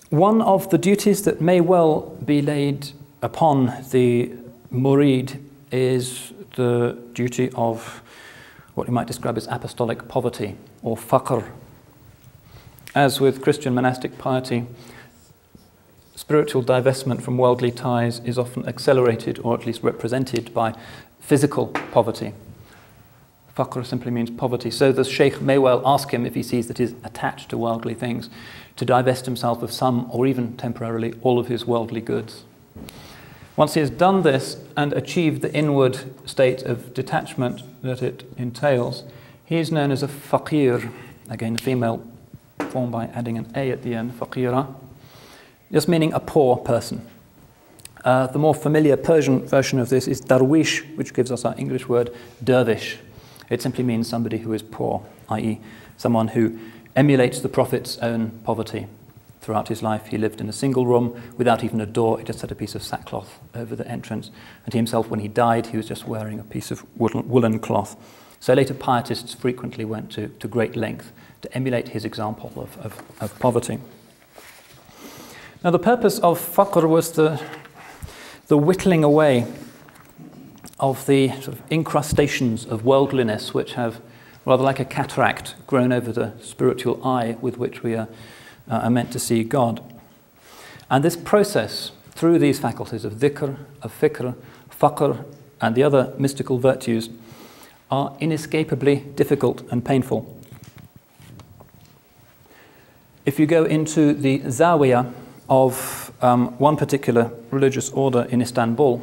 One of the duties that may well be laid upon the murid is the duty of what you might describe as apostolic poverty, or Fakr. As with Christian monastic piety, spiritual divestment from worldly ties is often accelerated, or at least represented, by physical poverty. Fakr simply means poverty. So the sheikh may well ask him, if he sees that he is attached to worldly things, to divest himself of some, or even temporarily, all of his worldly goods. Once he has done this and achieved the inward state of detachment that it entails, he is known as a faqir, again the female form by adding an A at the end, faqira, just meaning a poor person. The more familiar Persian version of this is darwish, which gives us our English word dervish. It simply means somebody who is poor, i.e. someone who emulates the Prophet's own poverty. Throughout his life, he lived in a single room without even a door. He just had a piece of sackcloth over the entrance. And he himself, when he died, he was just wearing a piece of woolen cloth. So later pietists frequently went to great length to emulate his example of poverty. Now, the purpose of Fakr was the whittling away of the sort of incrustations of worldliness which have, rather like a cataract, grown over the spiritual eye with which we are meant to see God. And this process, through these faculties of dhikr, of fikr, faqr, and the other mystical virtues, are inescapably difficult and painful. If you go into the zawiyah of one particular religious order in Istanbul,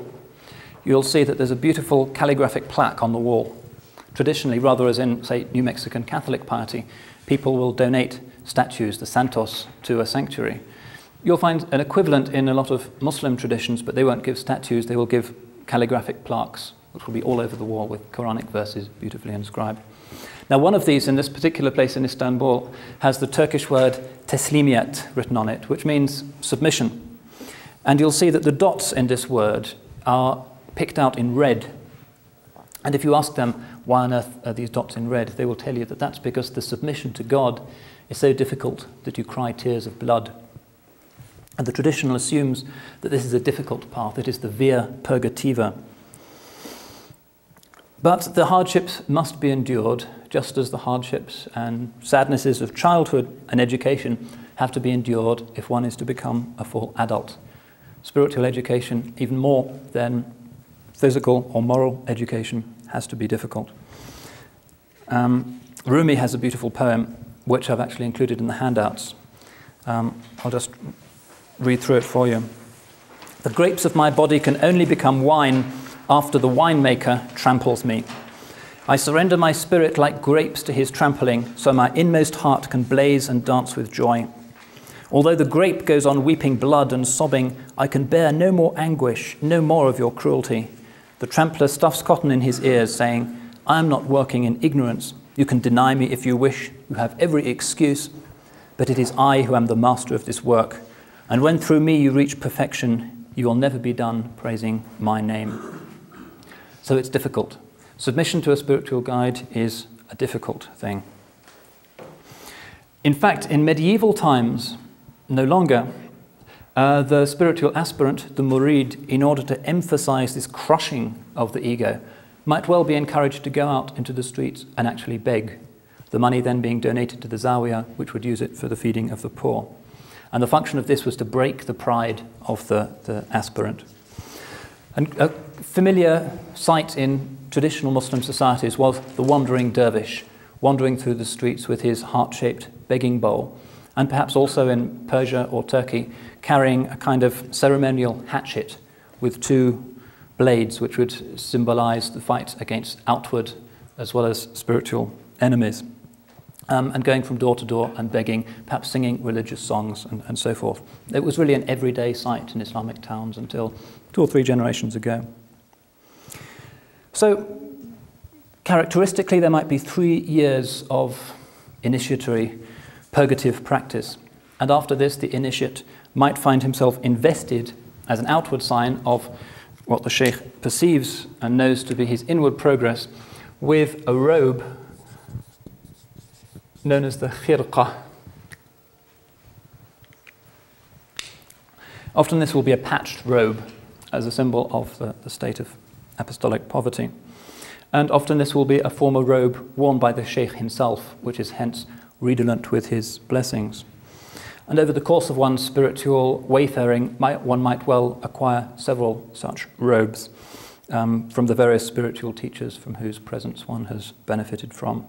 you'll see that there's a beautiful calligraphic plaque on the wall. Traditionally, rather as in, say, New Mexican Catholic piety, people will donate statues, the santos, to a sanctuary. You'll find an equivalent in a lot of Muslim traditions, but they won't give statues, they will give calligraphic plaques, which will be all over the wall with Quranic verses beautifully inscribed. Now, one of these in this particular place in Istanbul has the Turkish word teslimiyet written on it, which means submission. And you'll see that the dots in this word are picked out in red. And if you ask them, why on earth are these dots in red, they will tell you that that's because the submission to God is so difficult that you cry tears of blood. And the tradition assumes that this is a difficult path. It is the via purgativa. But the hardships must be endured, just as the hardships and sadnesses of childhood and education have to be endured if one is to become a full adult. Spiritual education, even more than physical or moral education, has to be difficult. Rumi has a beautiful poem, which I've actually included in the handouts. I'll just read through it for you. The grapes of my body can only become wine after the winemaker tramples me. I surrender my spirit like grapes to his trampling, so my inmost heart can blaze and dance with joy. Although the grape goes on weeping blood and sobbing, I can bear no more anguish, no more of your cruelty. The trampler stuffs cotton in his ears, saying, I am not working in ignorance. You can deny me if you wish. You have every excuse. But it is I who am the master of this work. And when through me you reach perfection, you will never be done praising my name. So it's difficult. Submission to a spiritual guide is a difficult thing. In fact, in medieval times, no longer, the spiritual aspirant, the murid, in order to emphasize this crushing of the ego, might well be encouraged to go out into the streets and actually beg, the money then being donated to the zawiyah, which would use it for the feeding of the poor. And the function of this was to break the pride of the aspirant. And a familiar sight in traditional Muslim societies was the wandering dervish, wandering through the streets with his heart-shaped begging bowl, and perhaps also in Persia or Turkey, carrying a kind of ceremonial hatchet with two blades which would symbolize the fight against outward as well as spiritual enemies, and going from door to door and begging, perhaps singing religious songs and so forth. It was really an everyday sight in Islamic towns until 2 or 3 generations ago. So, characteristically, there might be 3 years of initiatory purgative practice, and after this the initiate might find himself invested as an outward sign of what the sheikh perceives and knows to be his inward progress with a robe known as the khirqa. Often this will be a patched robe as a symbol of the state of apostolic poverty. And often this will be a formal robe worn by the sheikh himself, which is hence redolent with his blessings. And over the course of one's spiritual wayfaring, one might well acquire several such robes from the various spiritual teachers from whose presence one has benefited from.